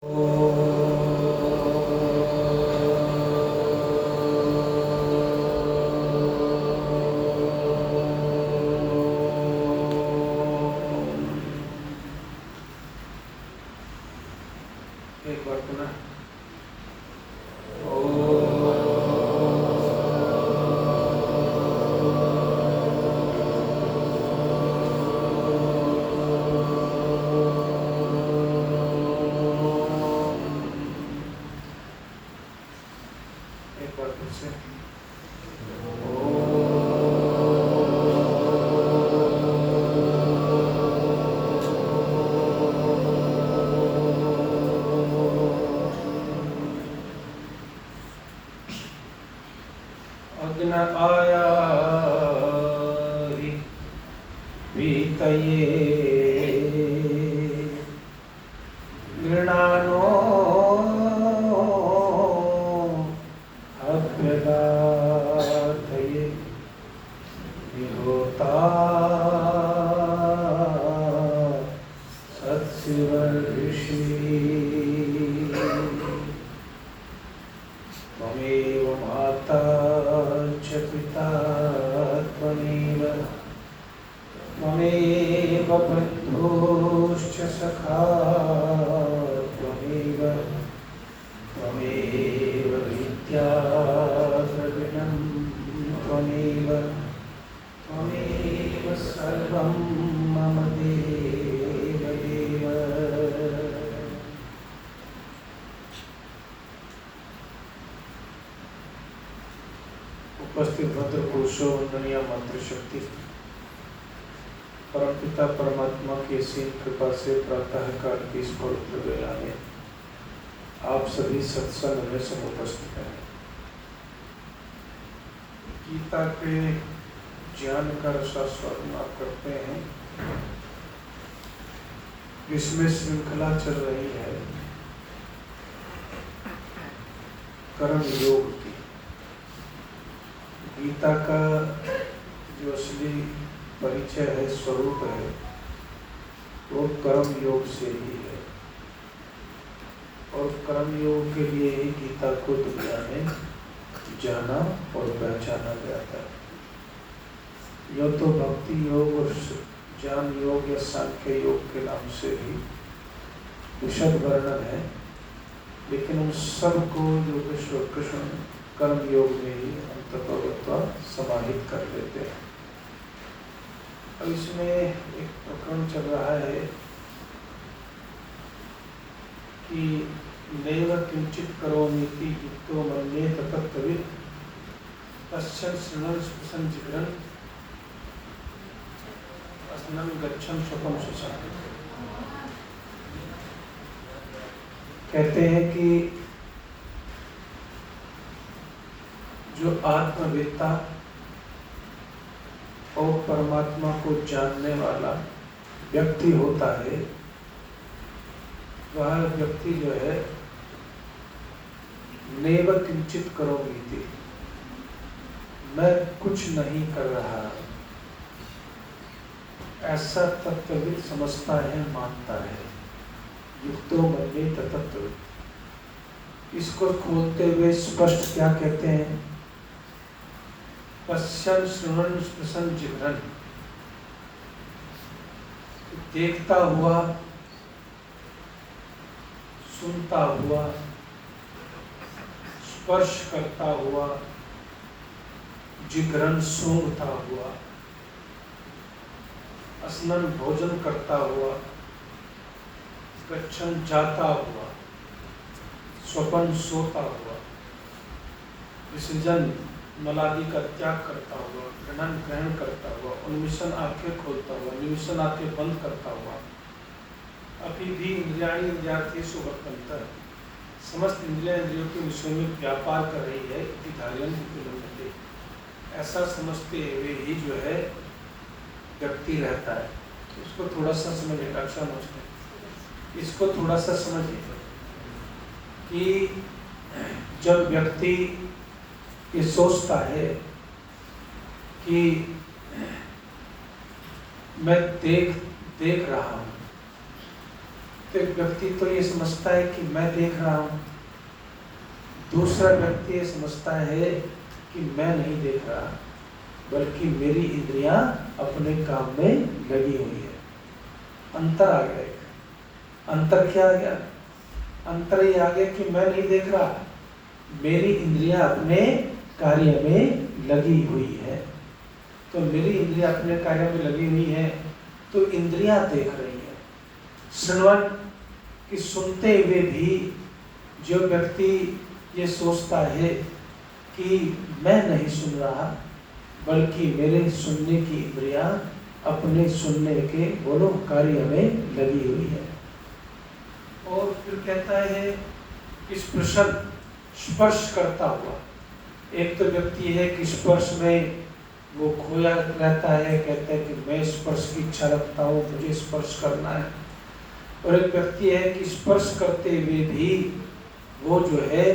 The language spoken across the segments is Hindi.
एक बार पुनः एक बार फिर से अग्न आया हि वीतये गृणानो अभ्यगाथये विहोता सत्शिवर्षि त्वमेव माता च पिता त्वमेव त्वमेव बन्धुश्च सखा त्वमेव त्वमेव विद्या द्रविणं त्वमेव त्वमेव सर्वं मम देवदेव। उपस्थित भद्र पुरुषों वंदनीय मातृशक्ति परमपिता परमात्मा की असीम कृपा से प्रातः काल की इस पवित्र वेला में आप सभी सत्संग में समुपस्थित हैं। गीता के ज्ञान का रसास्वादन आप करते हैं, जिसमें श्रृंखला चल रही है कर्म योग की। गीता का जो असली परिचय है, स्वरूप है, वो कर्म योग से ही है और कर्म योग के लिए ही गीता को दुनिया में जाना और पहचाना गया था। यह तो भक्ति योग और ज्ञान योग या सांख्य योग के नाम से भी विशद वर्णन है, लेकिन उन सब को योगेश्वर कृष्ण कर्म योग में ही अंततः समाहित कर लेते हैं। अब इसमें एक प्रकरण चल रहा है कि नैव किंचित करोमीति युक्तो मन्येत तत्त्ववित् पश्यन् शृण्वन् स्पृशन् जिघ्रन् असनन् गच्छन् स्वपन् सुषन्। कहते हैं कि जो आत्मवेत्ता और परमात्मा को जानने वाला व्यक्ति होता है, वह व्यक्ति जो है नैव किंचित करोमीति, मैं कुछ नहीं कर रहा, ऐसा तत्त्वविद समझता है, मानता है। युक्तो मन्येत तत्त्वविद, इसको खोलते हुए स्पष्ट क्या कहते हैं? पश्यन् शृण्वन् स्पृशन् जिघ्रन्, देखता हुआ, सुनता हुआ, स्पर्श करता हुआ, जिघ्रन् सूंघता हुआ, असनन भोजन करता हुआ, गच्छन् जाता हुआ, स्वपन सोता हुआ, विसर्जन मलादि का त्याग करता हुआ, ग्रहण करता हुआ, उन्मिषण आंखें खोलता हुआ, निमिषण आंखें बंद करता हुआ, अभी भी इंद्रियाणि इंद्रियार्थेषु वर्तन्ते, समस्त इंद्रियों के विषय में व्यापार कर रही है, इति धारयन् इति लभ्यते, ऐसा समझते हुए ही जो है व्यक्ति रहता है। इसको थोड़ा सा समझिए, कक्षा में इसको थोड़ा सा समझिए कि जब व्यक्ति ये सोचता है कि मैं देख रहा हूँ, तो एक व्यक्ति तो ये समझता है कि मैं देख रहा हूँ, दूसरा व्यक्ति ये समझता है कि मैं नहीं देख रहा, बल्कि मेरी इंद्रियां अपने काम में लगी हुई है। अंतर आ गया। एक अंतर क्या आ गया? अंतर ये आ गया कि मैं नहीं देख रहा, मेरी इंद्रियां अपने कार्य में लगी हुई है। तो मेरी इंद्रियां अपने कार्य में लगी हुई है, तो इंद्रियां देख रही है। श्रवण कि सुनते हुए भी जो व्यक्ति ये सोचता है कि मैं नहीं सुन रहा, बल्कि मेरे सुनने की इंद्रियां अपने सुनने के बोलो कार्य में लगी हुई है। और फिर कहता है इस प्रश्न स्पर्श करता हुआ। एक तो व्यक्ति है कि स्पर्श में वो खोया रहता है, कहता है कि मैं स्पर्श की इच्छा रखता हूँ, मुझे स्पर्श करना है। और एक व्यक्ति है कि स्पर्श करते हुए भी वो जो है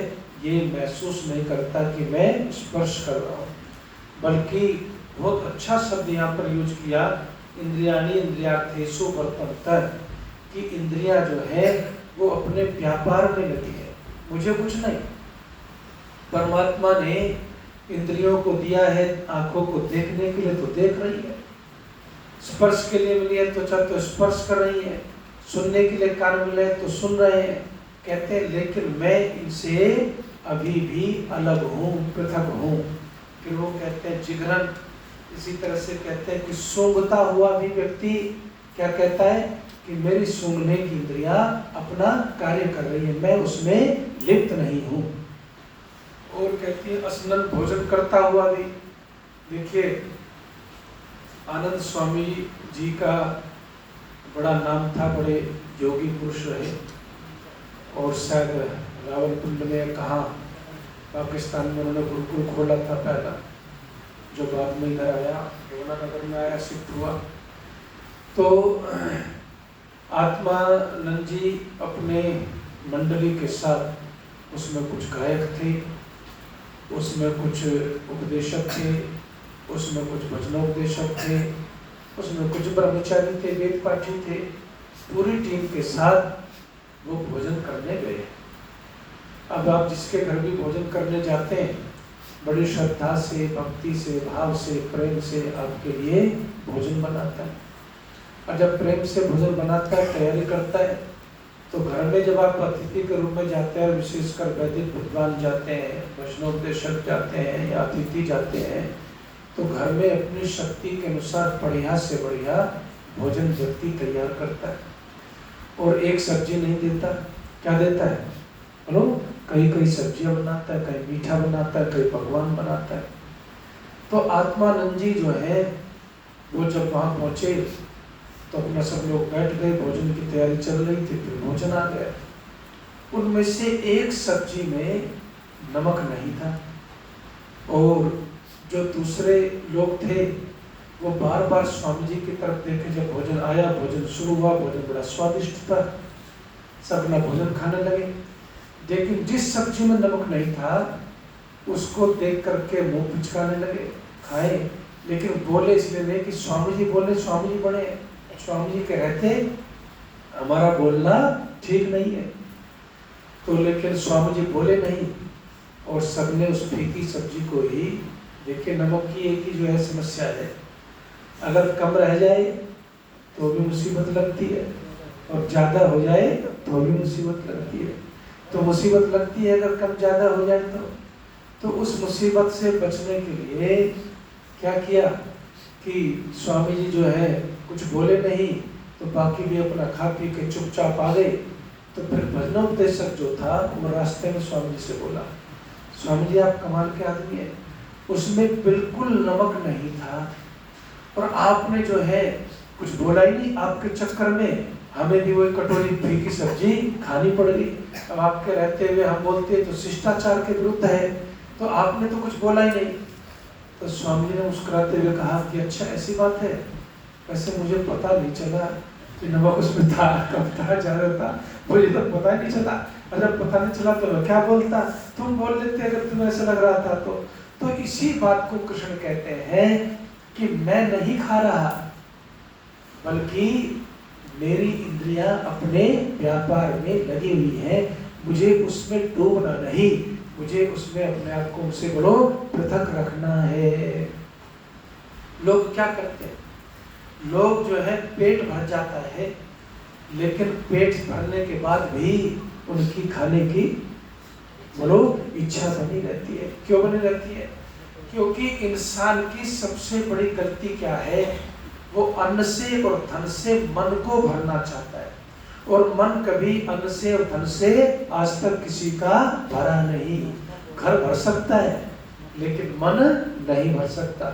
ये महसूस नहीं करता कि मैं स्पर्श कर रहा हूँ, बल्कि बहुत अच्छा शब्द यहाँ पर यूज किया, इंद्रियाणि इंद्रियार्थेषु वर्तन्ते, कि इंद्रियां जो है वो अपने व्यापार में लगी है, मुझे कुछ नहीं। परमात्मा ने इंद्रियों को दिया है आंखों को देखने के लिए, तो देख रही है। स्पर्श के लिए मिली है तो स्पर्श कर रही है। सुनने के लिए कान मिले तो सुन रहे हैं। कहते हैं लेकिन मैं इनसे अभी भी अलग हूँ, पृथक हूँ। फिर वो कहते हैं जिगरन, इसी तरह से कहते हैं कि सूंघता हुआ भी व्यक्ति क्या कहता है कि मेरी सूंघने की इंद्रियां अपना कार्य कर रही है, मैं उसमें लिप्त नहीं हूँ। और कहती है स्नन, भोजन करता हुआ भी। देखिए आनंद स्वामी जी का बड़ा नाम था, बड़े योगी पुरुष रहे, और शायद रावलपिंडी में कहाँ पाकिस्तान में उन्होंने गुरुकुल खोला था पहला, जो बाद में इधर आया, यमुनानगर में आया, शिफ्ट हुआ। तो आत्मानंद जी अपने मंडली के साथ, उसमें कुछ गायक थे, उसमें कुछ उपदेशक थे, उसमें कुछ भजनोपदेशक थे, उसमें कुछ ब्रह्मचारी थे, वेद पाठी थे। पूरी टीम के साथ वो भोजन करने गए। अब आप जिसके घर भी भोजन करने जाते हैं, बड़ी श्रद्धा से, भक्ति से, भाव से, प्रेम से आपके लिए भोजन बनाता है। और जब प्रेम से भोजन बनाता है, तैयारी करता है, तो घर में जब आप अतिथि के रूप में जाते हैं, विशेषकर वैदिक विद्वान जाते हैं, वैष्णोपदेशक जाते हैं या अतिथि जाते हैं, तो घर में अपनी शक्ति के अनुसार बढ़िया से बढ़िया भोजन व्यक्ति तैयार करता है। और एक सब्जी नहीं देता, क्या देता है? बोलो, कई कई सब्जियां बनाता है, कहीं मीठा बनाता है, कहीं पकवान बनाता है। तो आत्मानंद जी जो है वो जब वहाँ पहुँचे तो अपना सब लोग बैठ गए, भोजन की तैयारी चल रही थी, फिर भोजन आ गया। उनमें से एक सब्जी में नमक नहीं था, और जो दूसरे लोग थे वो बार बार स्वामी जी की तरफ देखे। जब भोजन आया, भोजन शुरू हुआ, भोजन बड़ा स्वादिष्ट था, सब अपना भोजन खाने लगे। लेकिन जिस सब्जी में नमक नहीं था उसको देख करके मुंह पिचकाने लगे, खाए, लेकिन बोले इसलिए नहीं कि स्वामी जी बोले, स्वामी जी बड़े, स्वामी जी कह रहे थे हमारा बोलना ठीक नहीं है। तो लेकिन स्वामी जी बोले नहीं, और सबने उस फीकी सब्जी को ही, देखिए नमक की एक ही जो है समस्या है, अगर कम रह जाए तो भी मुसीबत लगती है, और ज़्यादा हो जाए तो भी मुसीबत लगती है। तो मुसीबत लगती है अगर कम ज़्यादा हो जाए तो उस मुसीबत से बचने के लिए क्या किया कि स्वामी जी जो है कुछ बोले नहीं, तो बाकी भी अपना खा पी के चुपचाप आ गए। तो फिर भजनोपदेशक जो था वो रास्ते में स्वामी जी से बोला, स्वामी जी आप कमाल के आदमी है, उसमें बिल्कुल नमक नहीं था, और आपने जो है कुछ बोला ही नहीं, आपके चक्कर में हमें भी वही कटोरी फीकी सब्जी खानी पड़ गई। अब आपके रहते हुए हम बोलते हैं तो शिष्टाचार के विरुद्ध है, तो आपने तो कुछ बोला ही नहीं। तो स्वामी जी ने मुस्कुराते हुए कहा कि अच्छा ऐसी बात है, वैसे मुझे पता नहीं चला कि नमक उसमें था, कम था, ज़्यादा था, मुझे तो पता ही नहीं चला। अगर पता नहीं चला तो मैं क्या बोलता, तुम बोल लेते अगर तुम्हें ऐसा लग रहा था तो इसी बात को कृष्ण कहते हैं कि मैं नहीं खा रहा, बल्कि मेरी इंद्रियां अपने व्यापार में लगी हुई हैं, मुझे उसमें डूबना नहीं, मुझे उसमें अपने आप को उनसे बोलो पृथक रखना है। लोग क्या करते हैं, लोग जो है पेट भर जाता है, लेकिन पेट भरने के बाद भी उनकी खाने की बोलो इच्छा बनी रहती है। क्यों बनी रहती है? क्योंकि इंसान की सबसे बड़ी गलती क्या है, वो अन्न से और धन से मन को भरना चाहता है, और मन कभी अन्न से और धन से आज तक किसी का भरा नहीं। घर भर सकता है लेकिन मन नहीं भर सकता,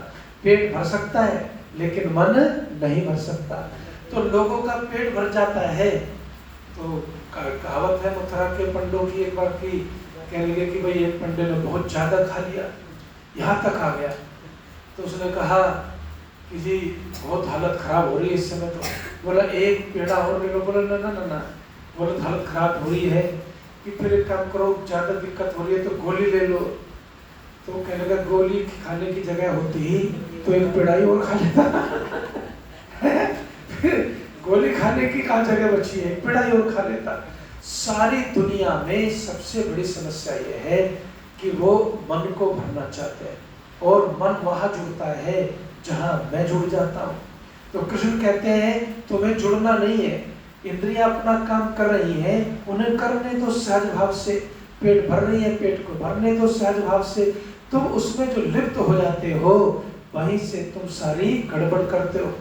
पेट भर सकता है लेकिन मन नहीं भर सकता। तो लोगों का पेट भर जाता है, तो कहावत है मथुरा के पंडों की, एक बार की कहने लगे कि भाई एक पंडे ने बहुत ज्यादा खा लिया, यहाँ तक आ गया। तो उसने कहा कि जी बहुत हालत खराब हो रही है इस समय। तो बोला एक पेड़ा और ले लो। बोला ना ना ना ना, बोला हालत खराब हो रही है कि फिर एक काम करो, ज्यादा दिक्कत हो रही है तो गोली ले लो। तो कहने लगा गोली खाने की जगह होती तो एक पेड़ा ही और खा लेता। फिर गोली खाने की कहाँ जगह बची है, एक पेड़ा ही और खा लेता। सारी दुनिया में सबसे बड़ी समस्या यह है कि वो मन को भरना चाहते हैं, और मन वहां जुड़ता है जहां मैं जुड़ जाता हूँ। तो कृष्ण कहते हैं तुम्हें जुड़ना नहीं है, इंद्रियां अपना काम कर रही हैं, उन्हें करने दो सहज भाव से। पेट भर रही है, पेट को भरने दो सहज भाव से। तुम उसमें जो लिप्त हो जाते हो, वहीं से तुम सारी गड़बड़ करते हो।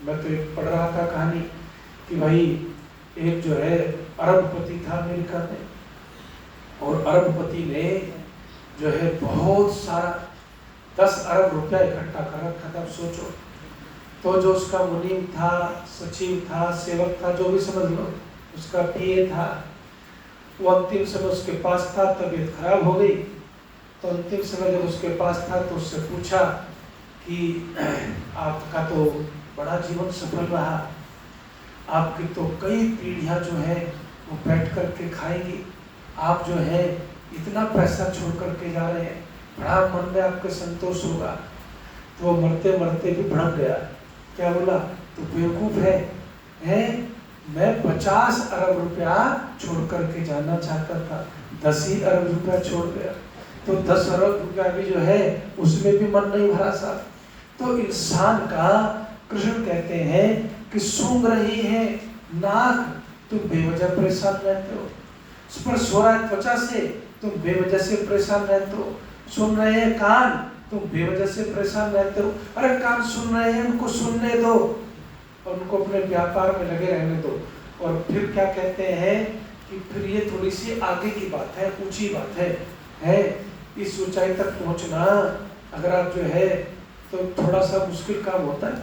मैं तो एक पढ़ रहा था कहानी कि भाई एक जो है अरबपति था अमेरिका में, और अरबपति ने जो है बहुत सारा 10 अरब रुपया इकट्ठा कर रखा था। अब सोचो, तो जो उसका मुनीम था, सचिव था, सेवक था, जो भी समझ लो, उसका पीए था, वो अंतिम समय उसके पास था, तबीयत खराब हो गई। तो अंतिम समय जब उसके पास था तो उससे पूछा कि आपका तो बड़ा जीवन सफल रहा, आपकी तो कई पीढ़ियां जो है वो बैठ करके खाएंगी, आप जो है इतना पैसा छोड़ करके जा रहे हैं, बड़ा मन में आपके संतोष होगा। तो वो मरते मरते भी भड़क गया। क्या बोला? तो बेवकूफ है मैं 50 अरब रुपया छोड़ करके जाना चाहता था, 10 ही अरब रुपया छोड़ गया। तो 10 अरब रुपया भी जो है उसमें भी मन नहीं भरा सा। तो इंसान का कृष्ण कहते हैं कि सूंघ रही है नाक, तुम बेवजह परेशान रहते हो। स्पर्श हो रहा है त्वचा से, तुम बेवजह से परेशान रहते हो। सुन रहे हैं कान, तुम बेवजह से परेशान रहते हो। अरे कान सुन रहे हैं, उनको सुनने दो और उनको अपने व्यापार में लगे रहने दो। और फिर क्या कहते हैं कि फिर ये थोड़ी सी आगे की बात है, ऊंची बात है इस ऊंचाई तक पहुंचना अगर आप जो है तो थोड़ा सा मुश्किल काम होता है,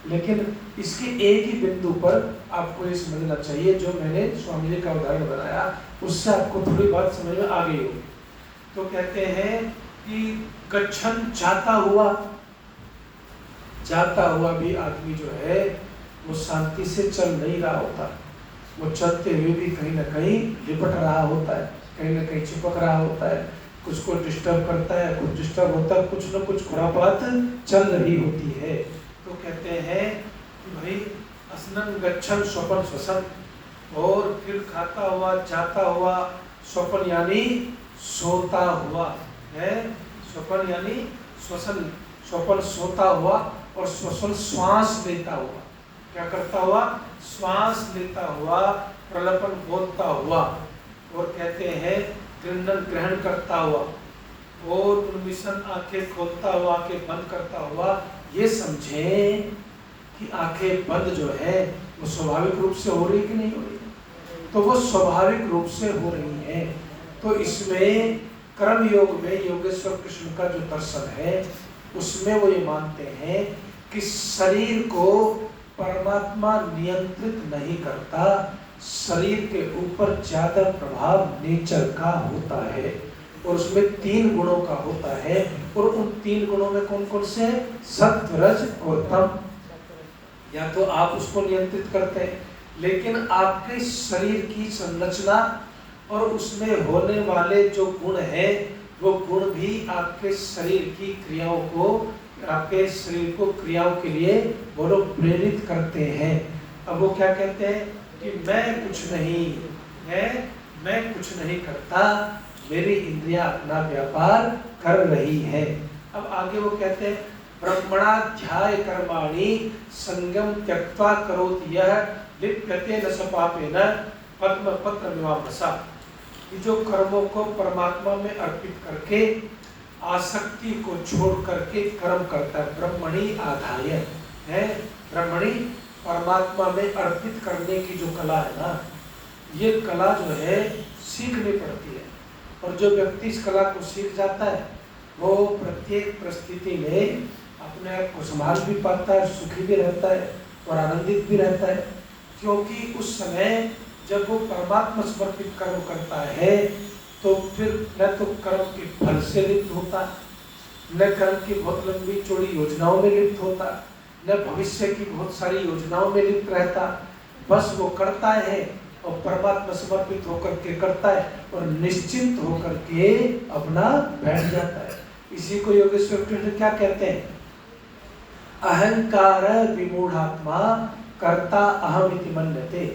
लेकिन इसके एक ही बिंदु पर आपको ये समझना चाहिए, जो मैंने स्वामी जी का उदाहरण बनाया उससे आपको थोड़ी बात समझ में आ गई होगी। तो कहते हैं कि गच्छन जाता हुआ भी आदमी जो है वो शांति से चल नहीं रहा होता, वो चलते हुए भी कहीं ना कहीं लिपट रहा होता है, कहीं ना कहीं चिपक रहा होता है, कुछ को डिस्टर्ब करता है, कुछ डिस्टर्ब होता है, कुछ न कुछ खुरापात चल रही होती है। तो कहते हैं कि भाई अस्नन गच्छन स्वपन श्वसन, और फिर खाता हुआ जाता हुआ, स्वपन यानी सोता हुआ है, स्वपन यानी श्वसन, स्वपन सोता हुआ और श्वसन श्वास लेता हुआ। क्या करता हुआ? श्वास लेता हुआ, प्रलपन बोलता हुआ, और कहते हैं ग्रहण करता हुआ, और उन्मिशन आंखें खोलता हुआ, आंखें बंद करता हुआ। ये समझें कि आंखें बंद जो है वो स्वाभाविक रूप से हो रही कि नहीं हो रही? तो वो स्वाभाविक रूप से हो रही है। तो इसमें कर्म योग में योगेश्वर कृष्ण का जो दर्शन है उसमें वो ये मानते हैं कि शरीर को परमात्मा नियंत्रित नहीं करता, शरीर के ऊपर ज्यादा प्रभाव नेचर का होता है, और उसमें 3 गुणों का होता है। और उन 3 गुणों में कौन कौन से? सत्व, रज और तम। या तो आप उसको नियंत्रित करते हैं, लेकिन आपके शरीर की संरचना और उसमें होने वाले जो गुण हैं वो गुण भी आपके शरीर की क्रियाओं को, आपके शरीर को क्रियाओं के लिए बोलो प्रेरित करते हैं। अब वो क्या कहते हैं कि मैं कुछ नहीं है, मैं कुछ नहीं करता, मेरी इंद्रियां अपना व्यापार कर रही है। अब आगे वो कहते हैं ब्रह्मणाध्याय कर्माणि संगम त्यक्त्वा करोति यः लिप्यते न स पापेन पद्म पत्र विवापसा। कि जो कर्मों को परमात्मा में अर्पित करके आसक्ति को छोड़ करके कर्म करता है, ब्रह्मणि आधाय है, ब्रह्मणि परमात्मा में अर्पित करने की जो कला है ना, ये कला जो है सीखनी पड़ती है। और जो व्यक्ति इस कला को सीख जाता है वो प्रत्येक परिस्थिति में अपने आप को संभाल भी पाता है, सुखी भी रहता है और आनंदित भी रहता है। क्योंकि उस समय जब वो परमात्मा समर्पित कर्म करता है तो फिर न तो कर्म के फल से लिप्त होता, न कर्म की बहुत लंबी चौड़ी योजनाओं में लिप्त होता, न भविष्य की बहुत सारी योजनाओं में लिप्त रहता। बस वो करता है और परमात्मा समर्पित होकर के करता है और निश्चिंत होकर के अपना बैठ जाता है। इसी को योगेश्वर कृष्ण क्या कहते हैं, अहंकार विमूढ़ात्मा कर्ता अहम इति मन्यते।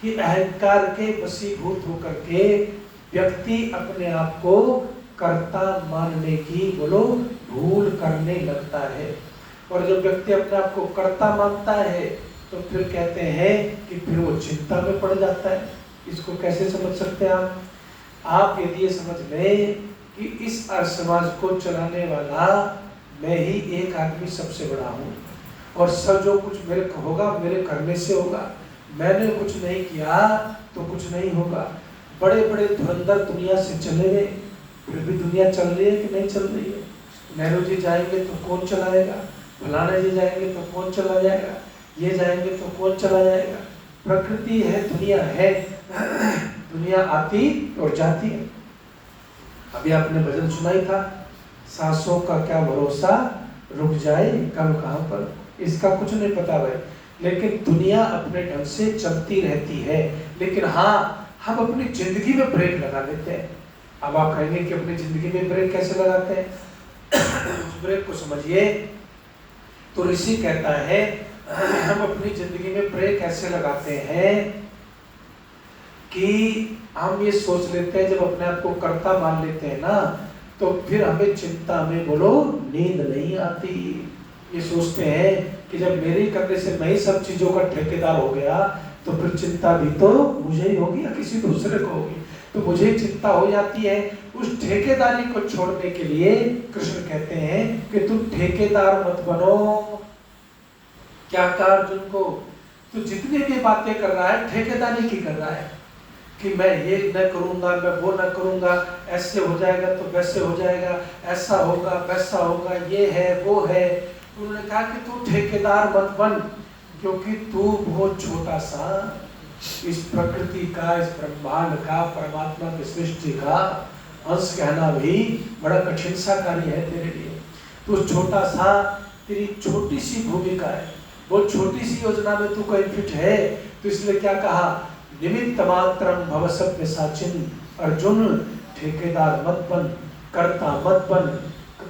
कि अहंकार के वशीभूत होकर के व्यक्ति अपने आप को कर्ता मानने की बोलो भूल करने लगता है। और जब व्यक्ति अपने आप को कर्ता मानता है तो फिर कहते हैं कि फिर वो चिंता में पड़ जाता है। इसको कैसे समझ सकते हैं आप यदि ये समझ लें कि इस समाज को चलाने वाला मैं ही एक आदमी सबसे बड़ा हूँ और सब जो कुछ मेरे को होगा मेरे करने से होगा, मैंने कुछ नहीं किया तो कुछ नहीं होगा। बड़े बड़े धुरंधर दुनिया से चले गए, फिर भी दुनिया चल रही है कि नहीं चल रही है। नेहरू जी जाएंगे तो कौन चलाएगा, फलाना जी जाएंगे तो कौन चला जाएगा, ये जाएंगे तो कौन चला जाएगा। प्रकृति है, दुनिया है, दुनिया आती और जाती है। अभी आपने भजन सुनाई था, सांसों का क्या भरोसा रुक जाए कब कहाँ पर, इसका कुछ नहीं पता भाई। लेकिन दुनिया अपने ढंग से चलती रहती है। लेकिन हाँ, हम अपनी जिंदगी में ब्रेक लगा लेते हैं। अब आप कहेंगे कि अपनी जिंदगी में ब्रेक कैसे लगाते हैं, उस ब्रेक को समझिए। तो ऋषि कहता है हम अपनी जिंदगी में ब्रेक ऐसे लगाते हैं कि हम ये सोच लेते हैं, जब अपने आप को कर्ता मान लेते हैं ना, तो फिर हमें चिंता में बोलो नींद नहीं आती। ये सोचते हैं कि जब मेरे करने से मैं ही सब चीजों का ठेकेदार हो गया तो फिर चिंता भी तो मुझे ही होगी या किसी दूसरे को होगी, तो मुझे ही चिंता हो जाती है। उस ठेकेदारी को छोड़ने के लिए कृष्ण कहते हैं कि तुम ठेकेदार मत बनो। क्या कहा अर्जुन को, तो जितनी भी बातें कर रहा है ठेकेदारी की कर रहा है कि मैं ये न करूंगा, मैं वो न करूंगा, ऐसे हो जाएगा तो वैसे हो जाएगा, ऐसा होगा वैसा होगा, ये है वो है। उन्होंने कहा कि तू ठेकेदार मत बन, क्योंकि तू बहुत छोटा सा इस प्रकृति का, इस ब्रह्मांड का, परमात्मा की सृष्टि का अंश कहना भी बड़ा कठिन सा कार्य है तेरे लिए। तू छोटा सा, तेरी छोटी सी भूमिका है, वो छोटी सी योजना में तू कहीं फिट है। तो इसलिए क्या कहा, निमित्त मात्रम भव सभ्य साचिन। अर्जुन ठेकेदार मत बन, कर्ता मत बन,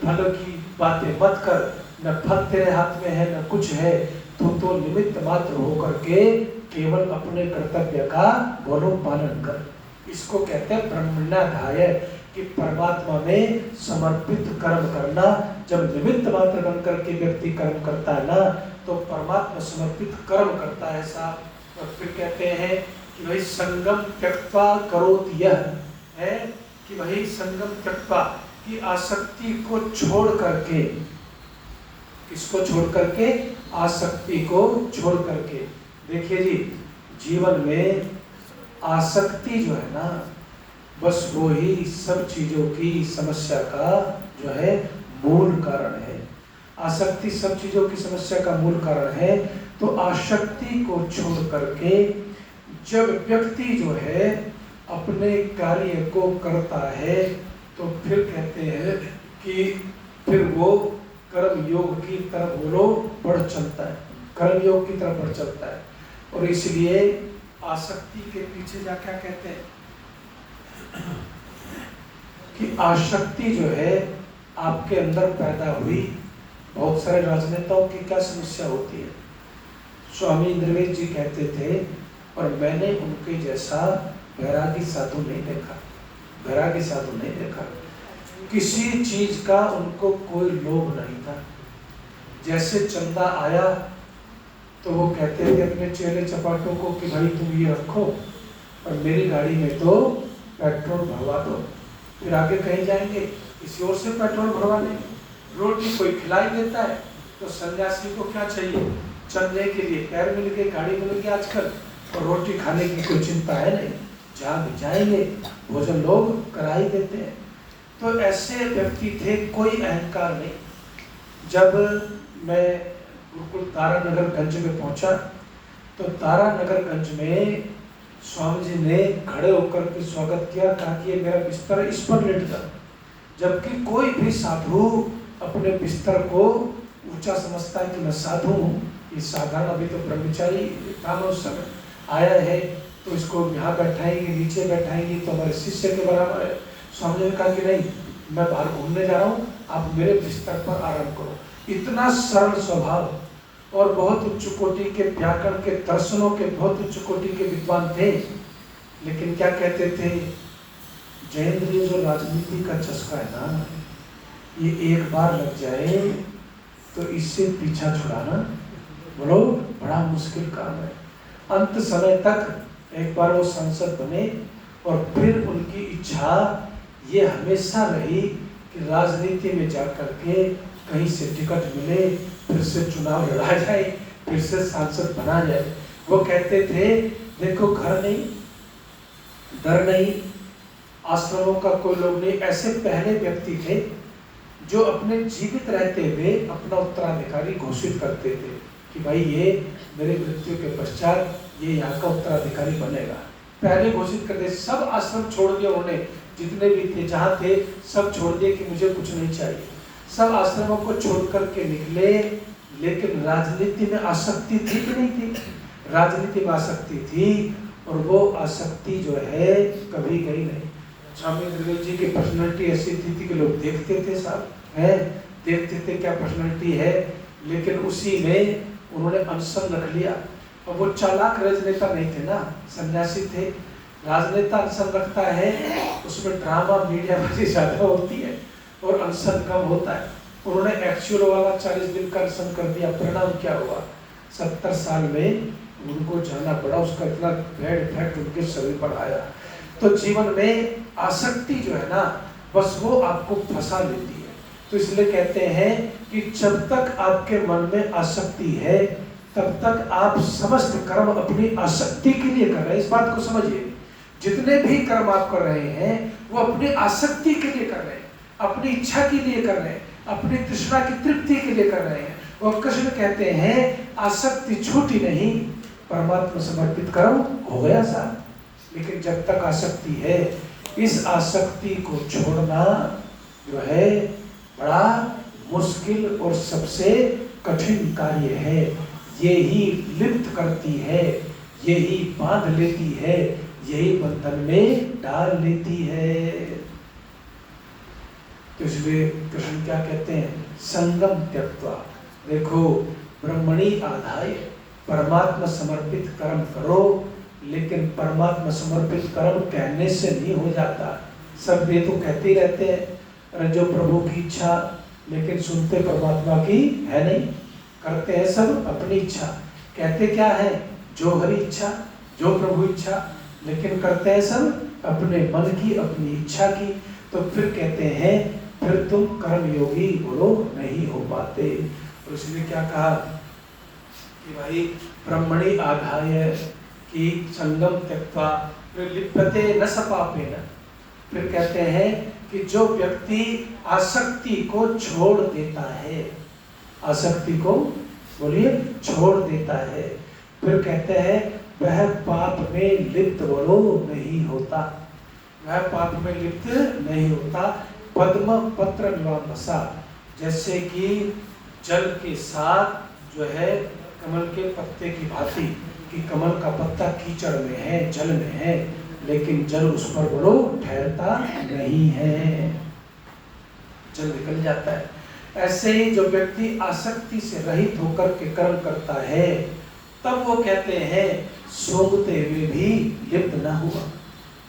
फल की बातें मत कर, न फल तेरे हाथ में है न कुछ है। तू तो निमित्त मात्र होकर के केवल अपने कर्तव्य का बोलो पालन कर। इसको कहते हैं ब्रह्मण्याध्याय, कि परमात्मा में समर्पित कर्म करना। जब निमित्त मात्र बनकर के व्यक्ति कर्म करता है ना, तो परमात्मा समर्पित कर्म करता है साहब। और फिर कहते हैं कि भाई संगम त्यक्त्वा करोति यः, है कि भाई संगम त्यक्त्वा, की आसक्ति को छोड़ करके, किसको छोड़ करके, आसक्ति को छोड़ करके। देखिए जी, जीवन में आसक्ति जो है ना, बस वो ही सब चीजों की समस्या का जो है मूल कारण है। आसक्ति सब चीजों की समस्या का मूल कारण है। तो आसक्ति को छोड़ करके जब व्यक्ति जो है अपने कार्य को करता है, तो फिर कहते हैं कि फिर वो कर्म योग की तरफ बोलो बढ़ चलता है, कर्म योग की तरफ बढ़ चलता है। और इसलिए आसक्ति के पीछे जा क्या कहते हैं कि आसक्ति जो है आपके अंदर पैदा हुई। बहुत सारे राजनेताओं की क्या समस्या होती है, स्वामी इंद्रवेद जी कहते थे, और मैंने उनके जैसा वैरागी साधु नहीं देखा, वैरागी साधु नहीं देखा। किसी चीज का उनको कोई लोभ नहीं था। जैसे चंदा आया तो वो कहते थे अपने चेले चपाटों को कि भाई तुम ये रखो और मेरी गाड़ी में तो पेट्रोल भरवा दो, फिर आगे कहीं जाएंगे किसी और से पेट्रोल भरवा लेंगे। रोटी कोई खिलाई देता है तो सन्यासी को क्या चाहिए, चलने के लिए पैर मिल गए, गाड़ी मिल गई आजकल, और रोटी खाने की कोई चिंता है नहीं, जहाँ भी जाएंगे भोजन लोग करा ही देते हैं। तो ऐसे व्यक्ति थे, कोई अहंकार नहीं। जब मैं गुरुकुल तारानगर गंज में पहुंचा तो तारानगर गंज में स्वामी जी ने खड़े होकर के स्वागत किया, कहा कि ये मेरा बिस्तर है, इस पर लेट जाओ। जबकि कोई भी साधु अपने बिस्तर को ऊंचा समझता है कि मैं साधु हूँ, ये साधारण अभी तो ब्रह्मचारी था उस समय, आया है तो इसको यहाँ बैठाएंगे, नीचे बैठाएंगे तो हमारे शिष्य के बराबर है। स्वामी जी ने कहा कि नहीं, मैं बाहर घूमने जा रहा हूँ, आप मेरे बिस्तर पर आराम करो। इतना सरल स्वभाव और बहुत उच्च कोटि के व्याकरण के, दर्शनों के बहुत उच्च कोटि के विद्वान थे। लेकिन क्या कहते थे, जयेंद्र, ये जो राजनीति का चस्का है ना, ये एक बार लग जाए तो इससे पीछा छुड़ाना बोलो बड़ा मुश्किल काम है। अंत समय तक एक बार वो सांसद बने और फिर उनकी इच्छा ये हमेशा रही कि राजनीति में जाकर के कहीं से टिकट मिले, फिर से चुनाव लड़ा जाए, फिर से सांसद बना जाए। वो कहते थे देखो, घर नहीं, डर नहीं, आश्रमों का कोई लोग नहीं। ऐसे पहले व्यक्ति थे जो अपने जीवित रहते हुए अपना उत्तराधिकारी घोषित करते थे कि भाई ये मेरे मृत्यु के पश्चात ये यहाँ का उत्तराधिकारी बनेगा। पहले घोषित करते, सब आश्रम छोड़ दिया उन्होंने, जितने भी थे जहाँ थे सब छोड़ दिए कि मुझे कुछ नहीं चाहिए। सब आश्रमों को छोड़ करके निकले, लेकिन राजनीति में आसक्ति थी कि नहीं थी? राजनीति में आसक्ति थी, और वो आसक्ति जो है कभी गई नहीं। स्वामी इंद्रवेद जी की पर्सनालिटी ऐसी थी कि लोग देखते थे, साहब है, देखते थे क्या पर्सनालिटी है, लेकिन उसी में उन्होंने अनशन रख लिया। और वो चालाक राजनेता नहीं थे ना, सन्यासी थे। राजनेता अनशन रखता है, उसमें ड्रामा मीडियाबाजी ज्यादा होती है और अनशन कम होता है। उन्होंने एक्चुअल वाला 40 दिन का अनशन कर दिया। परिणाम क्या हुआ, 70 साल में उनको जाना पड़ा, उसका इतना बैड इफेक्ट उनके शरीर पर आया। तो जीवन में आसक्ति जो है ना, बस वो आपको फंसा लेती है। तो इसलिए कहते हैं कि जब तक आपके मन में आसक्ति है, तब तक आप समस्त कर्म अपनी आसक्ति के लिए कर रहे हैं। इस बात को समझिए, जितने भी कर्म आप कर रहे हैं वो अपनी आसक्ति के लिए कर रहे हैं, अपनी इच्छा के लिए कर रहे हैं, अपनी तृष्णा की तृप्ति के लिए कर रहे हैं। और कृष्ण कहते हैं आसक्ति छूटी नहीं, परमात्मा समर्पित कर्म हो गया साहब। लेकिन जब तक आसक्ति है, इस आसक्ति को छोड़ना जो है बड़ा मुश्किल और सबसे कठिन कार्य है। ये ही लिप्त करती है, यही बांध लेती है, यही बंधन में डाल लेती है। तो इसलिए कृष्ण क्या कहते हैं, संगम त्यक्त्वा। देखो, ब्रह्मणि आधाय, परमात्मा समर्पित कर्म करो। लेकिन परमात्मा समर्पित कर्म कहने से नहीं हो जाता। सब ये तो कहते ही रहते हैं जो प्रभु की इच्छा, लेकिन सुनते परमात्मा की है नहीं। करते हैं सब अपनी इच्छा, कहते क्या है, जो हरि इच्छा, जो प्रभु इच्छा, लेकिन करते हैं सब अपने मन की, अपनी इच्छा की। तो फिर कहते हैं फिर तुम कर्म योगी बोलो नहीं हो पाते। और इसलिए क्या कहा कि भाई ब्रह्मणि आधाय कि संगम त्यक्त्वा लिप्यते न सपापेन। फिर कहते हैं कि जो व्यक्ति आसक्ति को छोड़ देता है, आसक्ति को बोलिए छोड़ देता है, फिर कहते हैं वह पाप में लिप्त बोलो नहीं होता, वह पाप में लिप्त नहीं होता। पद्म पत्र निवासा, जैसे कि जल के साथ जो है कमल के पत्ते की भांति, कि कमल का पत्ता कीचड़ में है, जल में है, लेकिन जल उस पर बोलो ठहरता नहीं है, जल निकल जाता है। ऐसे ही जो व्यक्ति आसक्ति से रहित होकर के कर्म करता है, तब वो कहते हैं सूंघते हुए भी लिप्त न हुआ,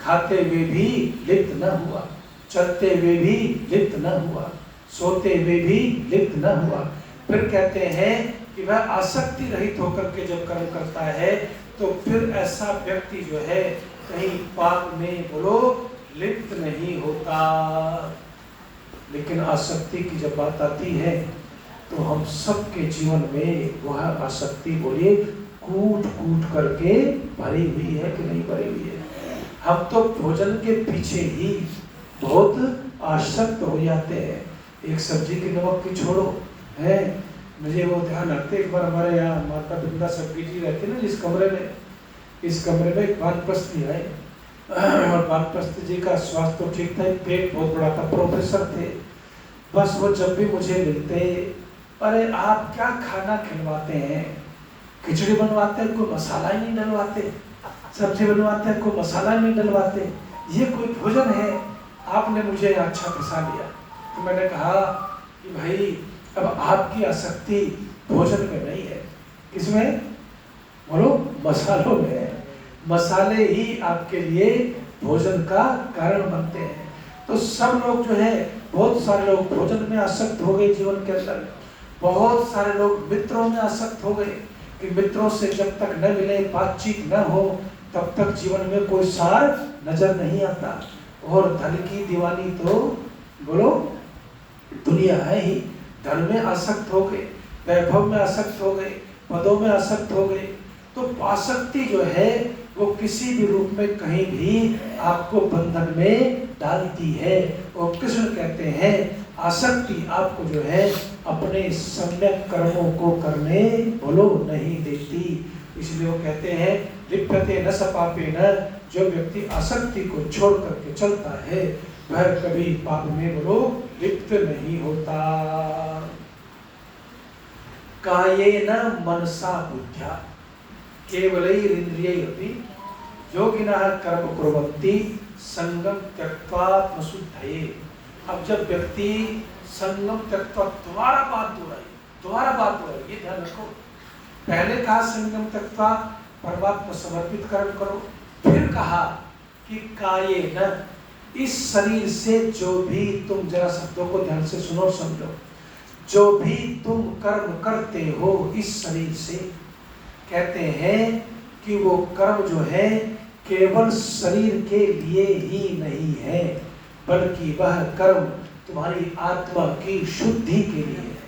खाते हुए भी लिप्त न हुआ, चलते हुए भी लिप्त न हुआ, सोते हुए भी लिप्त न हुआ। फिर कहते हैं कि वह आसक्ति रहित होकर के जब कर्म करता है तो फिर ऐसा व्यक्ति जो है कहीं पाप में बोलो लिप्त नहीं होता। लेकिन आसक्ति की जब बात आती है तो हम सबके जीवन में वह आसक्ति बोलिए कूट कूट करके भरी हुई है कि नहीं भरी हुई है। हम तो भोजन के पीछे ही बहुत आसक्त हो जाते हैं। एक सब्जी की नमक की छोड़ो है, मुझे वो ध्यान रखते एक बार हमारे यहाँ माता वृंदा सब्जी जी रहती ना जिस कमरे में, इस कमरे में एक वानप्रस्थ जी आए और वानप्रस्थ जी का स्वास्थ्य तो ठीक था, पेट बहुत बड़ा था, प्रोफेसर थे। बस वो जब भी मुझे मिलते, अरे आप क्या खाना खिलवाते हैं, खिचड़ी बनवाते हैं कोई मसाला ही नहीं डलवाते, सब्जी बनवाते हैं कोई मसाला नहीं डलवाते, ये कोई भोजन है, आपने मुझे अच्छा फंसा लिया। तो मैंने कहा कि भाई अब आपकी आसक्ति भोजन में नहीं है, किसमें बोलो, मसालों में है। मसाले ही आपके लिए भोजन का कारण बनते हैं। तो सब लोग जो है, बहुत सारे लोग भोजन में आसक्त हो गए जीवन के अंदर, बहुत सारे लोग मित्रों में आसक्त हो गए कि मित्रों से जब तक न मिले, बातचीत न हो, तब तक जीवन में कोई सार नजर नहीं आता। और धन की दीवानी तो बोलो दुनिया है ही, धन में आसक्त हो गए, वैभव में आसक्त हो गए, पदों में आसक्त हो गए। तो आसक्ति जो है वो किसी भी रूप में कहीं भी आपको बंधन में डालती है। और कृष्ण कहते हैं आसक्ति आपको जो है अपने सम्यक कर्मों को करने बोलो नहीं देती। इसलिए वो कहते हैं लिप्यते न सपापे न, जो व्यक्ति आसक्ति को छोड़ करके चलता है वह कभी पाप में बोलो लिप्त नहीं होता। कायेन मनसा बुद्ध्या केवलैरिन्द्रियैरपि योगिनः कर्म कुर्वन्ति संगम त्यक्त्वात्मशुद्धये। अब जब व्यक्ति संगम त्यक्त्वा, दोबारा बात दोहराई, ये ध्यान रखो। पहले कहा संगम त्यक्त्वा परमात्मा समर्पित कर्म करो, फिर कहा कि कायेन, इस शरीर से जो भी तुम, जरा शब्दों को ध्यान से सुनो समझो, जो भी तुम कर्म करते हो इस शरीर से, कहते हैं कि वो कर्म जो है केवल शरीर के लिए ही नहीं है, बल्कि वह कर्म तुम्हारी आत्मा की शुद्धि के लिए है।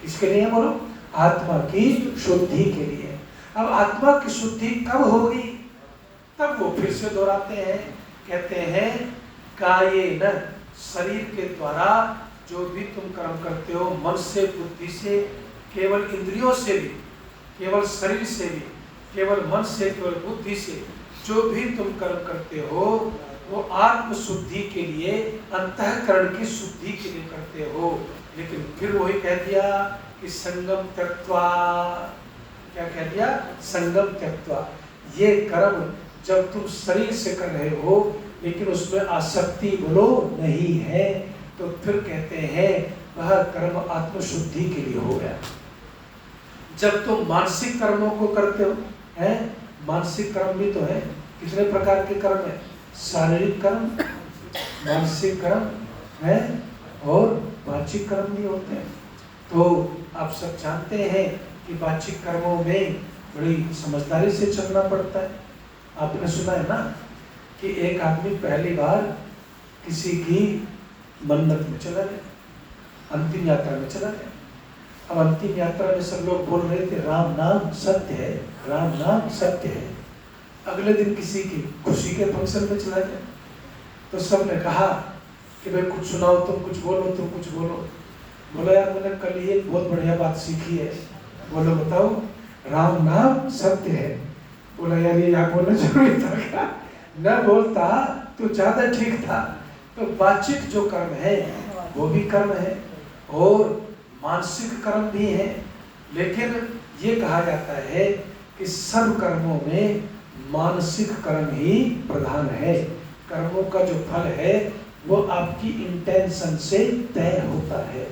किसके लिए बोलो? आत्मा की शुद्धि के लिए। अब आत्मा की शुद्धि कब होगी? तब वो फिर से दोहराते हैं, कहते हैं कायेन, शरीर के द्वारा जो भी तुम कर्म करते हो, मन से, बुद्धि से, केवल इंद्रियों से भी, केवल शरीर से भी, केवल मन से, केवल बुद्धि से जो भी तुम कर्म करते हो वो आत्म शुद्धि के लिए, अंतःकरण की शुद्धि के लिए करते हो। लेकिन फिर वही कह दिया कि संगम त्यक्त्वा, क्या कह दिया? संगम त्यक्त्वा। ये कर्म जब तुम शरीर से कर रहे हो लेकिन उसमें आसक्ति बोलो नहीं है, तो फिर कहते हैं वह कर्म आत्मशुद्धि के लिए हो गया। जब तुम मानसिक कर्मों को करते हो, हैं, मानसिक कर्म भी तो है, कितने प्रकार के कर्म है? शारीरिक कर्म, मानसिक कर्म है और वाचिक कर्म भी होते हैं। तो आप सब जानते हैं कि वाचिक कर्मों में बड़ी समझदारी से चलना पड़ता है। आपने सुना है ना कि एक आदमी पहली बार किसी की मन्नत में चला गया, अंतिम यात्रा में चला गया। अब अंतिम यात्रा में सब लोग बोल रहे थे राम नाम सत्य है, राम नाम सत्य है। अगले दिन किसी की खुशी के फंक्शन में चला गया तो सब ने कहा कि भाई कुछ सुनाओ, तुम कुछ बोलो, तुम कुछ बोलो। बोला यार मैंने कल ये बहुत बढ़िया बात सीखी है। बोलो बताओ। राम नाम सत्य है। बोला यार ये यहाँ बोलना जरूरी था क्या? न बोलता तो ज्यादा ठीक था। तो वाचिक जो कर्म है वो भी कर्म है और मानसिक कर्म भी है। लेकिन ये कहा जाता है कि सब कर्मों में मानसिक कर्म ही प्रधान है। कर्मों का जो फल है वो आपकी इंटेंशन से तय होता है।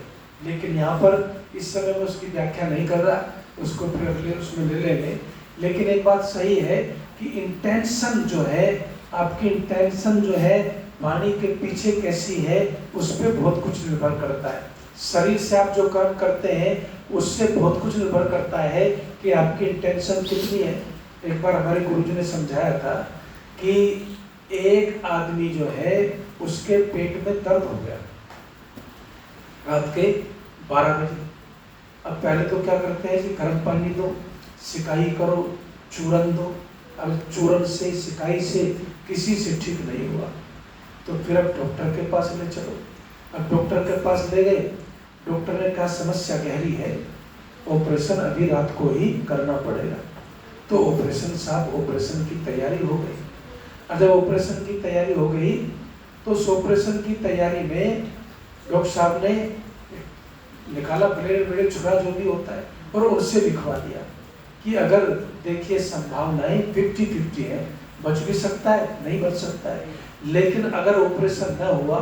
लेकिन यहाँ पर इस समय में उसकी व्याख्या नहीं कर रहा, उसको फिर अगले उसमें ले लेंगे। लेकिन एक बात सही है कि इंटेंशन जो है, आपकी इंटेंशन जो है वाणी के पीछे कैसी है, उस पर बहुत कुछ निर्भर करता है। शरीर से आप जो कर्म करते हैं उससे बहुत कुछ निर्भर करता है कि आपकी इंटेंशन कितनी है। एक बार हमारे गुरुजी ने समझाया था कि एक आदमी जो है उसके पेट में दर्द हो गया रात के 12 बजे। अब पहले तो क्या करते हैं कि गर्म पानी दो, सिकाई करो, चूरन दो। अब चूरन से, सिकाई से किसी से ठीक नहीं हुआ तो फिर अब डॉक्टर के पास ले चलो। अब डॉक्टर के पास ले गए, डॉक्टर ने कहा समस्या गहरी है, ऑपरेशन अभी रात को ही करना पड़ेगा। तो ऑपरेशन साहब, ऑपरेशन की तैयारी हो गई। और जब ऑपरेशन की तैयारी हो गई तो उस ऑपरेशन की तैयारी में डॉक्टर साहब ने निकाला ब्लेड छुरा जो भी होता है और उससे लिखवा दिया कि अगर देखिए संभावनाएं 50-50 है, बच भी सकता है, नहीं बच सकता है, लेकिन अगर ऑपरेशन न हुआ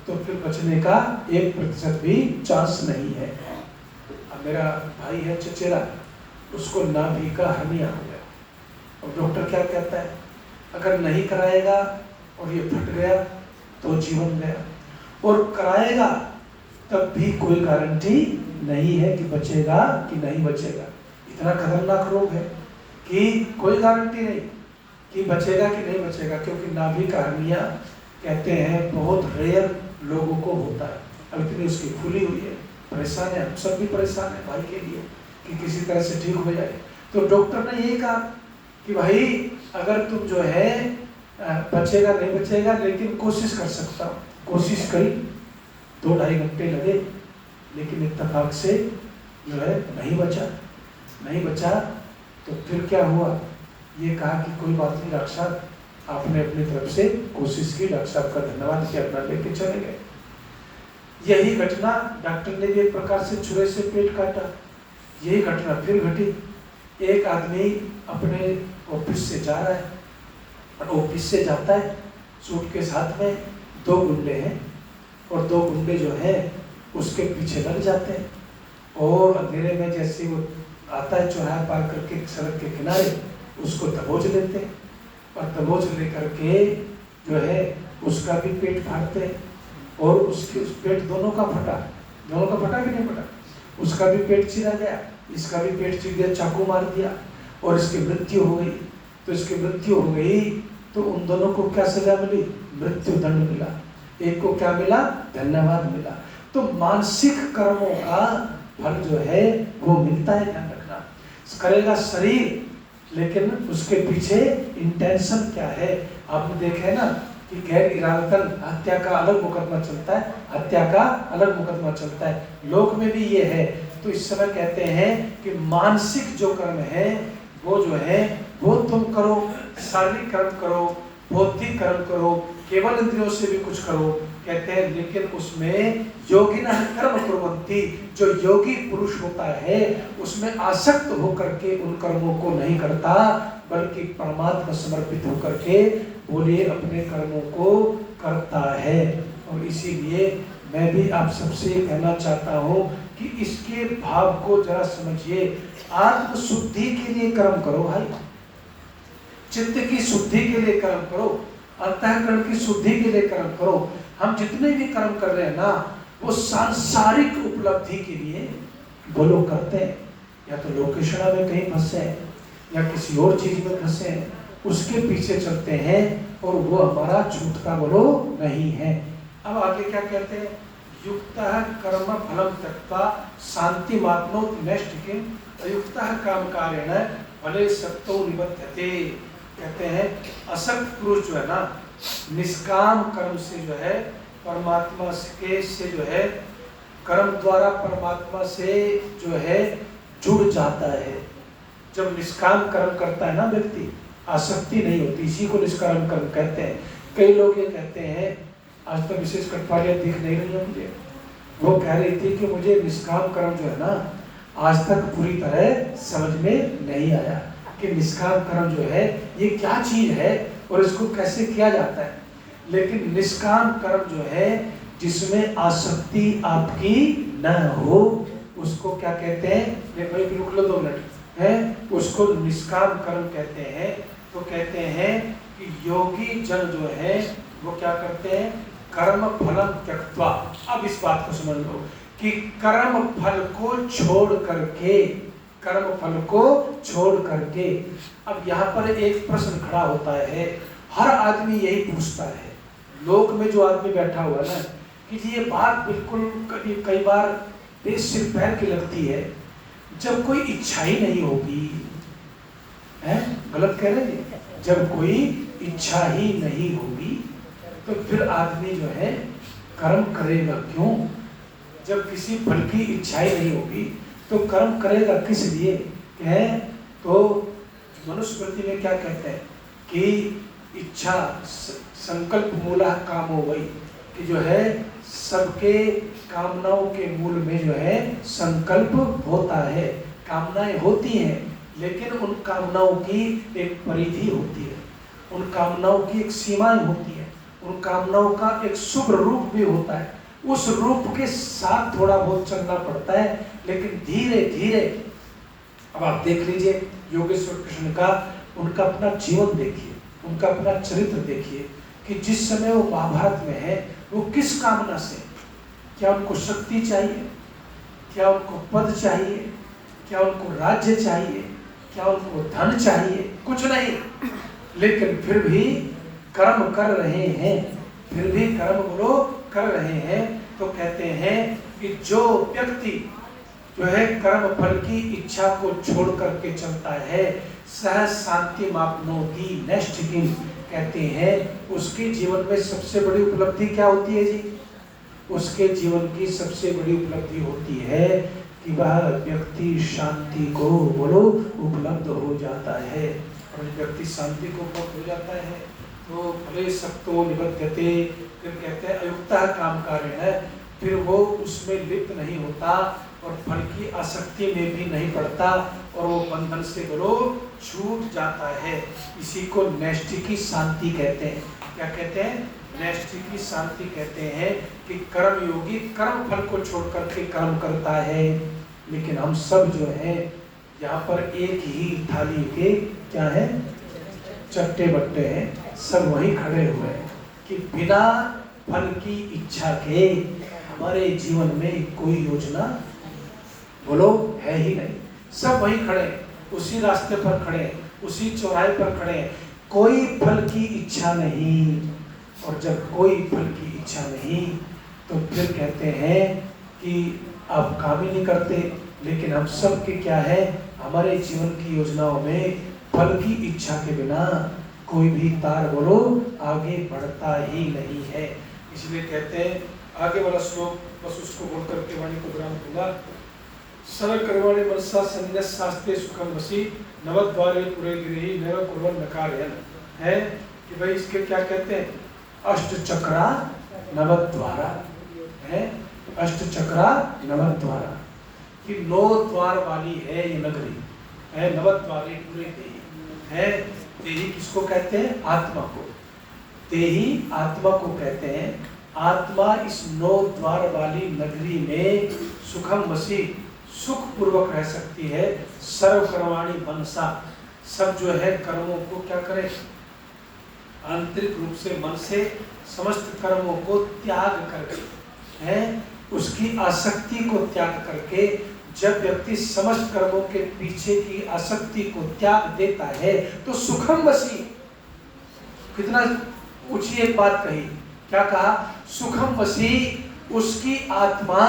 तो फिर बचने का 1% भी चांस नहीं है। अब मेरा भाई है चचेरा, उसको नाभि का हर्निया हो गया और डॉक्टर क्या कहता है, अगर नहीं कराएगा और ये फट गया तो जीवन गया, और कराएगा तब भी कोई गारंटी नहीं है कि बचेगा कि नहीं बचेगा। इतना खतरनाक रोग है कि कोई गारंटी नहीं कि बचेगा कि नहीं बचेगा, क्योंकि नाभि का हर्निया कहते हैं बहुत रेयर लोगों को होता है। अब इतनी उसकी खुली हुई है, परेशान है, हम सब भी परेशान है भाई के लिए कि किसी तरह से ठीक हो जाए। तो डॉक्टर ने यही कहा कि भाई अगर तुम जो है बचेगा नहीं बचेगा, लेकिन कोशिश कर सकता हूँ। कोशिश करी, 2-2.5 घंटे लगे, लेकिन इत्तेफाक से जो है नहीं बचा। तो फिर क्या हुआ, ये कहा कि कोई बात नहीं डॉक्टर साहब, आपने अपनी तरफ से कोशिश की, डॉक्टर साहब का धन्यवाद किया, अपना लेके चले गए। यही घटना डॉक्टर ने भी एक प्रकार से छुरे से पेट काटा। यही घटना फिर घटी। एक आदमी अपने ऑफिस से जा रहा है और ऑफिस से जाता है, सूट के साथ में 2 गुंडे हैं और 2 गुंडे जो हैं उसके पीछे लग जाते हैं और अंधेरे में जैसे वो आता है चौराहा पार करके सड़क के किनारे, उसको दबोच लेते हैं और दबोच लेकर के जो है उसका भी पेट फाड़ते हैं और उसके उस पेट दोनों का फटा कि नहीं फटा, उसका भी पेट चीरा गया, इसका भी पेट चीर गया, चाकू मार दिया और इसकी मृत्यु हो गई। तो इसकी मृत्यु हो गई तो उन दोनों को क्या सजा मिली, मृत्यु दंड मिला। एक को क्या मिला, धन्यवाद मिला। तो मानसिक कर्मों का फल जो है वो मिलता है, ध्यान रखना। करेगा शरीर, लेकिन उसके पीछे इंटेंशन क्या है। आपने देखा है ना कि गैर इरादतन हत्या का अलग मुकदमा चलता है, हत्या का अलग मुकदमा चलता है, लोक में भी ये है। तो इस समय कहते हैं कि मानसिक जो कर्म है वो जो है वो तुम करो, शारीरिक कर्म करो, बौद्धिक कर्म करो, केवल इंद्रियों से भी कुछ करो, कहते हैं, लेकिन उसमें योगिनः कर्म कुर्वन्ति, जो योगी पुरुष होता है उसमें आसक्त होकर के उन कर्मों को नहीं करता, बल्कि परमात्मा समर्पित होकर के बोलिए अपने कर्मों को करता है। और इसीलिए मैं भी आप सबसे कहना चाहता हूँ कि इसके भाव को जरा समझिए। आत्म शुद्धि के लिए कर्म करो भाई, चित्त की शुद्धि के लिए कर्म करो, अंतःकरण की शुद्धि के लिए कर्म करो। हम जितने भी कर्म कर रहे हैं ना, वो सांसारिक उपलब्धि के लिए वो लोग करते हैं, या तो लोकेशना में कहीं फंसे हैं या किसी और चीज में फंसे हैं, उसके पीछे चलते हैं और वो हमारा छूट का बोलो नहीं है। अब आगे क्या कहते हैं, युक्तः कर्म फलम त्यक्त्वा शांति माप्नोति नष्ट किम अयुक्तः काम कारेण फले सक्तो निबध्यते। कहते हैं असक्त पुरुष जो है ना, निष्काम कर्म से जो है परमात्मा के से जो है कर्म द्वारा परमात्मा से जो है जुड़ जाता है। जब निष्काम कर्म करता है ना व्यक्ति, आसक्ति नहीं होती, इसी को निष्काम कर्म कहते हैं। कई लोग ये कहते हैं, आज तक विशेष कटवालियाँ दिख नहीं रही है मुझे, वो कह रही थी कि मुझे निष्काम कर्म जो है ना आज तक पूरी तरह समझ में नहीं आया कि निष्काम कर्म जो है ये क्या चीज है और इसको कैसे किया जाता है। लेकिन निष्काम कर्म जो है जिसमें आसक्ति आपकी न हो, उसको क्या कहते हैं, भाई रुक लो 2 मिनट, है उसको निष्काम कर्म कहते हैं। तो कहते हैं कि योगी जन जो है वो क्या करते हैं, कर्म फलम त्यक्त्वा। अब इस बात को समझ लो कि कर्म फल को छोड़ करके, कर्म फल को छोड़ करके। अब यहाँ पर एक प्रश्न खड़ा होता है, हर आदमी यही पूछता है, लोक में जो आदमी बैठा हुआ ना, कि ये बात बिल्कुल कई बार सिर पैर की लगती है, जब कोई इच्छा ही नहीं होगी, है गलत कह रहे हैं, जब कोई इच्छा ही नहीं होगी तो फिर आदमी जो है कर्म करेगा क्यों? जब किसी फल की इच्छा ही नहीं होगी तो कर्म करेगा किस लिए? है तो मनुस्मृति में क्या कहते हैं कि इच्छा संकल्प मूलः कामो वै, कि जो है सबके कामनाओं के मूल में जो है संकल्प होता है। कामनाएं होती हैं लेकिन उन कामनाओं की एक परिधि होती है, उन कामनाओं की एक सीमाएं होती है, उन कामनाओं का एक शुभ रूप भी होता है। उस रूप के साथ थोड़ा बहुत चलना पड़ता है, लेकिन धीरे धीरे। अब आप देख लीजिए योगेश्वर कृष्ण का, उनका अपना जीवन देखिए, उनका अपना चरित्र देखिए कि जिस समय वो महाभारत में है वो किस कामना से, क्या उनको शक्ति चाहिए, क्या उनको पद चाहिए, क्या उनको राज्य चाहिए, क्या उनको धन चाहिए? कुछ नहीं, लेकिन फिर भी कर्म कर रहे हैं, फिर भी कर्म बोलो कर रहे हैं। तो कहते हैं कि जो व्यक्ति जो है कर्म फल की इच्छा को छोड़ करके चलता है, सह शांति मापनोति नेक्स्ट की कहते हैं, उसके जीवन में सबसे बड़ी उपलब्धि क्या होती है जी? उसके जीवन की सबसे बड़ी उपलब्धि होती है कि वह व्यक्ति शांति को बोलो उपलब्ध हो जाता है। और व्यक्ति शांति को उपलब्ध हो जाता है तो भले सक्तो निबध्यते, फिर कहते हैं अयुक्तः कामकारेण, फिर वो उसमें लिप्त नहीं होता और फल की आसक्ति में भी नहीं पड़ता और वो बंधन से बोलो छूट जाता है। इसी को नैष्ठिकी शांति कहते हैं। क्या कहते हैं? नैष्ठिकी शांति कहते हैं कि कर्म योगी कर्म फल को छोड़ करके कर्म करता है। लेकिन हम सब जो है यहाँ पर एक ही थाली के क्या है, चट्टे बट्टे हैं, सब वहीं खड़े हुए हैं कि बिना फल की इच्छा के हमारे जीवन में कोई योजना बोलो है ही नहीं। सब वहीं खड़े, उसी रास्ते पर खड़े, उसी चौराहे पर खड़े, कोई फल की इच्छा नहीं। और जब कोई फल की इच्छा नहीं तो फिर कहते हैं कि आप काम ही नहीं करते। लेकिन हम सब के क्या है, हमारे जीवन की योजनाओं में फल की इच्छा के बिना कोई भी तार बोलो आगे बढ़ता ही नहीं है। इसलिए कहते हैं आगे वाला श्लोक बस उसको बोल करके वाणी को विराम दूंगा। सरल कर्माणि मनसा संन्यास शास्त्रे सुखम वसी नवद्वारे पुरे गिरि नव कुर्वन् नकारयन्, है कि भाई इसके क्या कहते हैं, अष्ट चक्रा नवद्वारा, है अष्ट चक्रा नवद्वारा, कि 9 द्वार वाली है ये नगरी, है नवद्वारे पुरे देही, है देही किसको कहते हैं, आत्मा को, देही आत्मा को कहते हैं। आत्मा इस 9 द्वार वाली नगरी में सुखम वसी सुख पूर्वक रह सकती है। सर्व कर्माणि मनसा, सब जो है कर्मों को क्या करे, आंतरिक रूप से मन से समस्त कर्मों को त्याग करके, है उसकी आसक्ति को त्याग करके, जब व्यक्ति समस्त कर्मों के पीछे की आसक्ति को त्याग देता है तो सुखम वसी। कितना ऊंची एक बात कही, क्या कहा, सुखम वसी, उसकी आत्मा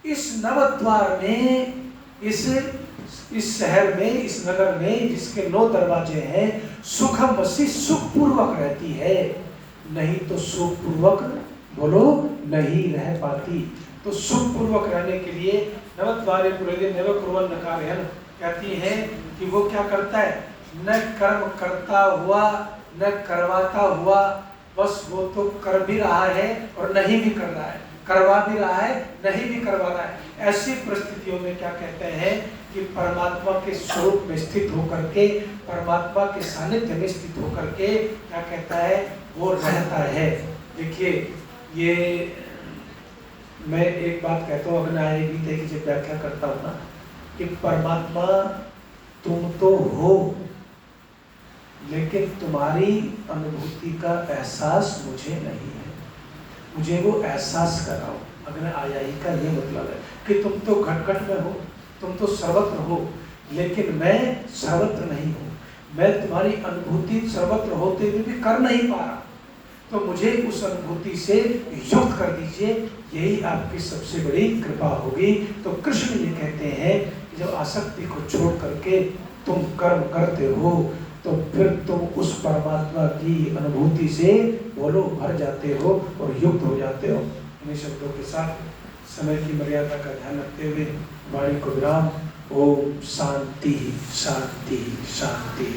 इस नवद्वार में, इस शहर में, इस नगर में जिसके 9 दरवाजे हैं, सुखम वसी सुख पूर्वक रहती है। नहीं तो सुख पूर्वक बोलो नहीं रह पाती। तो सुख पूर्वक रहने के लिए नवद्वारे पुरे नव कुर्वन् नकारयन् कहती है कि वो क्या करता है, न कर्म करता हुआ न करवाता हुआ, बस वो तो कर भी रहा है और नहीं भी कर रहा है, करवा भी रहा है नहीं भी करवा रहा है। ऐसी परिस्थितियों में क्या कहते हैं कि परमात्मा के स्वरूप में स्थित होकर के, परमात्मा के सानिध्य में स्थित होकर के क्या कहता है, वो रहता है। देखिए ये मैं एक बात कहता हूँ, अग्नाय गीता की जब व्याख्या करता हूँ ना, कि परमात्मा तुम तो हो, लेकिन तुम्हारी अनुभूति का एहसास मुझे नहीं है, मुझे वो एहसास कराओ। अग्नि आयाई का ये मतलब है कि तुम तो घट घट में हो, तुम तो सर्वत्र हो, लेकिन मैं सर्वत्र नहीं हूँ। मैं तुम्हारी अनुभूति सर्वत्र होते हुए भी कर नहीं पा रहा, तो मुझे उस अनुभूति से युक्त कर दीजिए, यही आपकी सबसे बड़ी कृपा होगी। तो कृष्ण ये कहते हैं कि जब आसक्ति को छोड़ करके तुम कर्म करते हो, तो फिर तुम उस परमात्मा की अनुभूति से बोलो भर जाते हो और युक्त हो जाते हो। इन्हीं शब्दों के साथ समय की मर्यादा का ध्यान रखते हुए वाणी को विराम। ओम शांति शांति शांति।